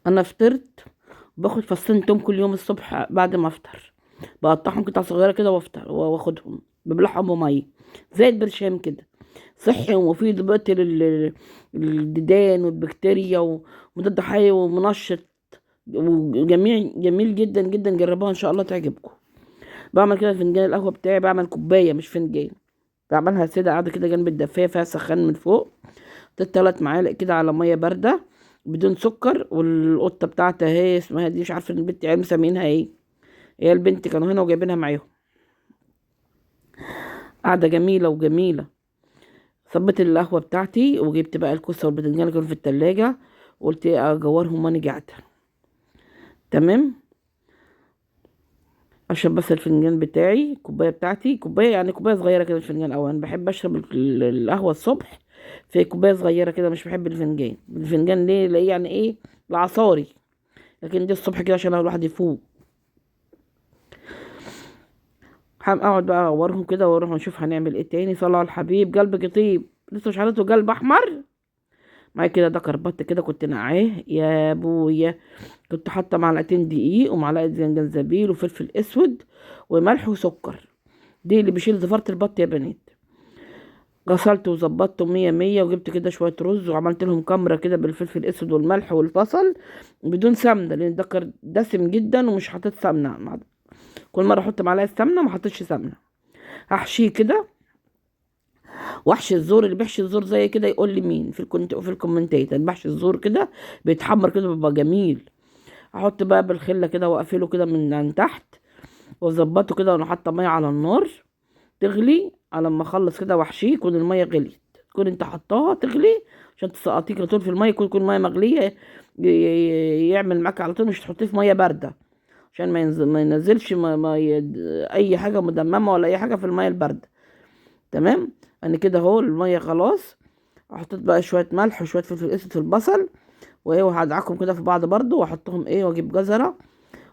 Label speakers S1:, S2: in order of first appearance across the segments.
S1: انا فطرت، باخد فصين توم كل يوم الصبح بعد ما افطر، بقطعهم قطع صغيره كده وافطر واخدهم ببلعهم بميه زي البرشام كده. صحي ومفيد دلوقتي للديدان والبكتيريا ومضاد حيوي ومنشط، وجميل جميل جدا جدا. جربوها ان شاء الله تعجبكم. بعمل كده فنجان القهوه بتاعي، بعمل كوبايه مش فنجان، بعملها ساده قاعده كده جنب الدفايه فيها سخان من فوق. حطيت 3 معالق كده على ميه بارده بدون سكر. والقطه بتاعتي اهي اسمها دي، مش عارفه البنت عيال مسمينها ايه، هي البنت كانوا هنا وجايبينها معاهم. قاعده جميله وجميله. صبت القهوه بتاعتي وجبت بقى الكوسه والبتنجان اللي كانوا في التلاجة، وقلت ايه اجورهم وانا قاعده. تمام. اشرب بس الفنجان بتاعي، الكوبايه بتاعتي، كوبايه يعني كوبايه صغيره كده مش فنجان. او انا بحب اشرب القهوه الصبح في كوبايه صغيره كده، مش بحب الفنجان. الفنجان ليه يعني ايه، العصاري. لكن دي الصبح كده عشان الواحد يفوق. اقعد بقى اورهم كده واروح نشوف هنعمل ايه تاني. صلاه على الحبيب قلب قطيب، لسه مش حاطط قلب احمر معايا كده. ده كربات كده كنت نقعاه يا ابويا. كنت حاطه معلقتين دقيق ومعلقه جنزبيل وفلفل اسود وملح وسكر. دي اللي بيشيل زفارة البط يا بنات. غسلته وظبطته مية مية، وجبت كده شوية رز وعملت لهم كمرة كده بالفلفل الأسود والملح والبصل بدون سمنة، لأن ده كان دسم جدا ومش حاطط سمنة. كل مرة أحط معلقة سمنة، ما حطيتش سمنة. هحشيه كده. وحش الزور، اللي بيحشي الزور زي كده يقول لي مين في الكومنتات. اللي بحشي الزور كده بيتحمر كده بيبقى جميل. احط بقى بالخله كده واقفله كده من تحت، واظبطه كده وانا حاطه ميه على النار تغلي. على ما اخلص كده واحشيه يكون الميه غليت، تكون انت حطاها تغلي عشان تسقطيه على طول في الميه. يكون الميه مغليه، يعمل معاك على طول. مش تحطيه في ميه بارده عشان ما ينزلش اي حاجه مدممه ولا اي حاجه في الميه البارده. تمام. انا كده اهو الميه خلاص. حطيت بقى شويه ملح وشويه فلفل اسود في البصل، وايه وهدعكم كده في بعض برضو، واحطهم ايه، واجيب جزره،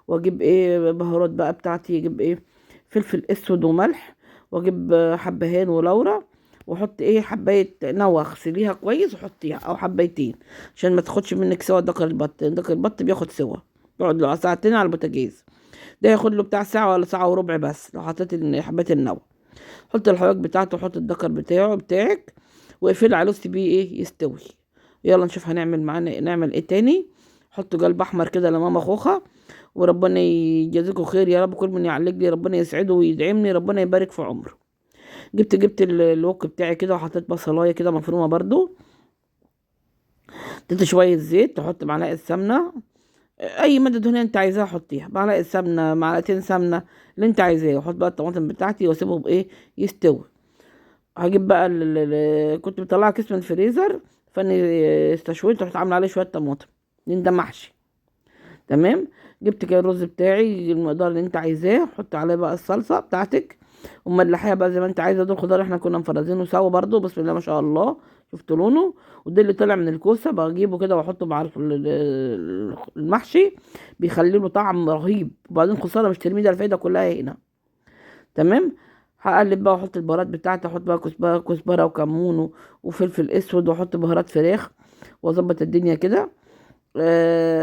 S1: واجيب ايه بهارات بقى بتاعتي. اجيب ايه، فلفل اسود وملح، واجيب حبهان ولورا، واحط ايه حبايه نوى اغسليها كويس وحطيها او حبايتين عشان ما تاخدش منك سوا. دكر البط، دكر البط بياخد سوا، يقعد له ساعتين على البوتاجاز. ده ياخد له بتاع ساعه ولا ساعه وربع بس لو حطيت حبايه النوى. حط الحواج بتاعته وحط الدكر بتاعك، واقفل عليه وسيبيه ايه يستوي. يلا نشوف هنعمل معانا نعمل ايه تاني. حطوا قلب احمر كده لماما خوخه. وربنا يجازيكم خير يا رب. كل من يعلق لي ربنا يسعده ويدعمني، ربنا يبارك في عمره. جبت الوك بتاعي كده، وحطيت بصلايه كده مفرومه برضو. اديت شويه زيت، تحط معلقه سمنه، اي ماده دهنيه انت عايزاها حطيها. معلقه سمنه، معلقتين سمنه، اللي انت عايزاه. واحط بقى الطماطم بتاعتي واسيبهم ايه يستوي. هجيب بقى كنت مطلعه كيس من الفريزر، فاني استشويت رحت عامله عليه شويه طماطم لان ده محشي. تمام. جبت كده الرز بتاعي المقدار اللي انت عايزاه، حط عليه بقى الصلصه بتاعتك وملحيها بقى زي ما انت عايزه. دول خضار احنا كنا مفرزينه سوا برضو، بسم الله ما شاء الله. شفت لونه. وده اللي طلع من الكوسه بجيبه كده واحطه مع المحشي، بيخلي له طعم رهيب. وبعدين خساره مش ترمي، ده الفايده كلها هنا. تمام. هقلب بقى واحط البهارات بتاعتي، احط بقى كزبره كزبره وكمون وفلفل اسود، واحط بهارات فراخ، واظبط الدنيا كده.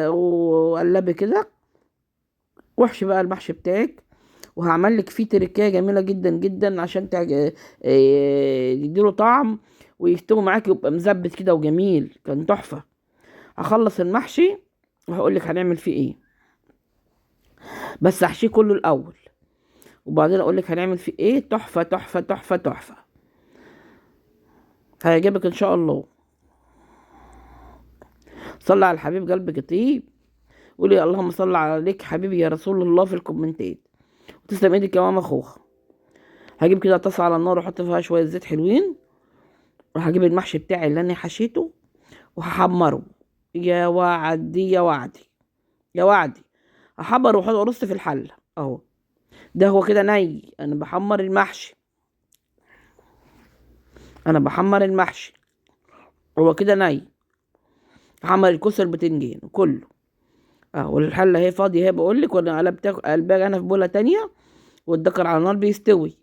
S1: وقلبي كده. واحشي بقى المحشي بتاعك. وهعمل لك فيه تركية جميلة جدا جدا عشان يديله طعم ويستوي معاك يبقى مزبت كده وجميل. كان تحفة. هخلص المحشي وهقول لك هنعمل فيه ايه. بس احشيه كله الاول وبعدين اقول لك هنعمل فيه ايه. تحفة تحفة تحفة تحفة. هيعجبك ان شاء الله. صلي على الحبيب قلبك يطيب. قولي اللهم صل عليك حبيبي يا رسول الله في الكومنتات. وتسلم ايدك يا ماما خوخ. هجيب كده طاسه على النار واحط فيها شويه زيت حلوين. وهجيب المحشي بتاعي اللي انا حشيته وهحمره. يا وعدي يا وعدي يا وعدي. هحمر واحط ارص في الحله اهو. ده هو كده ني. انا بحمر المحشي. انا بحمر المحشي. هو كده ني. هحمر الكوسه البتنجان كله اهو. والحله اهي فاضيه اهي بقول لك. وانا قلبها انا في بوله تانية. والدكر على النار بيستوي.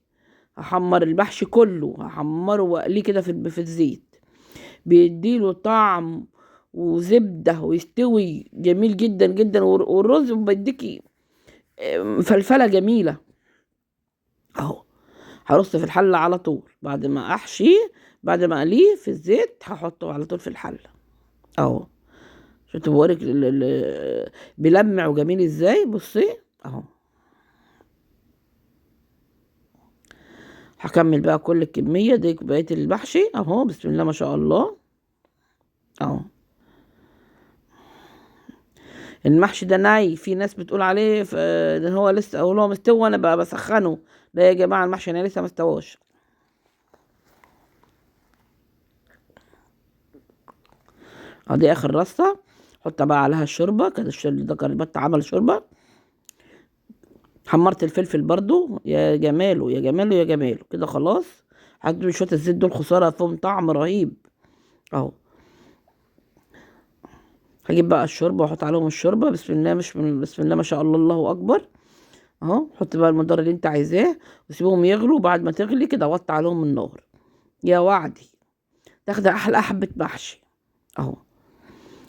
S1: هحمر المحشي كله، هحمره واقليه كده في الزيت. بيديله طعم وزبدة ويستوي جميل جدا جدا، والرز بديكي فلفلة جميلة اهو. هرص في الحلة على طول بعد ما احشيه، بعد ما اقليه في الزيت هحطه على طول في الحلة اهو. شفت بوريك بيلمع وجميل ازاي، بصي اهو. هكمل بقى كل الكمية دي بقية المحشي اهو، بسم الله ما شاء الله اهو. المحشي ده ني، في ناس بتقول عليه ان هو لسه او هو مستوي وانا بقى بسخنه. لا يا جماعة، المحشي انا لسه مستواش. دي اخر رصة، حط بقى عليها الشوربة كده. ده كربات عمل شوربة. حمرت الفلفل برضو، يا جماله يا جماله يا جماله كده خلاص. هدوا شوية الزيت دول خسارة، فيهم طعم رهيب اهو. هجيب بقى الشوربة واحط عليهم الشوربة، بسم الله بسم الله ما شاء الله، الله اكبر اهو. حط بقى المقدار اللي انت عايزاه وسيبهم يغلوا. بعد ما تغلي كده وطي عليهم النار، يا وعدي تاخد احلى حبة محشي اهو.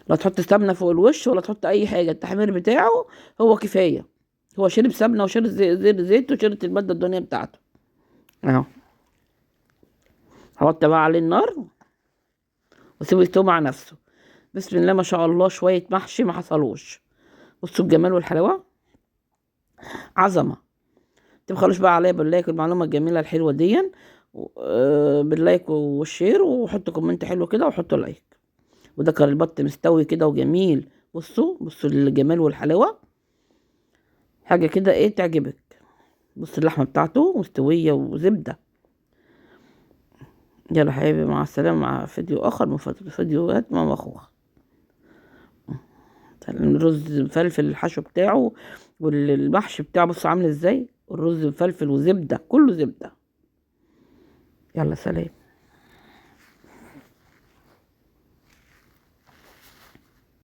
S1: لا تحط سمنة فوق الوش ولا تحط اي حاجة، التحمير بتاعه هو كفاية. هو شرب سمنة وشرب زيت وشربت المادة الدنيا بتاعته اهو. هحط بقى عليه النار وسيبه يستوي مع نفسه. بسم الله ما شاء الله، شوية محشي ما حصلوش. بصوا الجمال والحلاوة، عظمة. تبخلوش بقى عليا باللايك والمعلومة الجميلة الحلوة دي، باللايك والشير، وحطوا كومنت حلو كده وحطوا لايك. وده كان البط مستوي كده وجميل. بصوا بصوا الجمال والحلاوة، حاجة كده ايه تعجبك. بص اللحمة بتاعته مستوية وزبدة. يلا حبيبي، مع السلامة، مع فيديو آخر من فيديوهات ماما أخوها. الرز مفلفل الحشو بتاعه والمحشي بتاعه، بص عامل ازاي. الرز مفلفل وزبدة، كله زبدة. يلا سلام.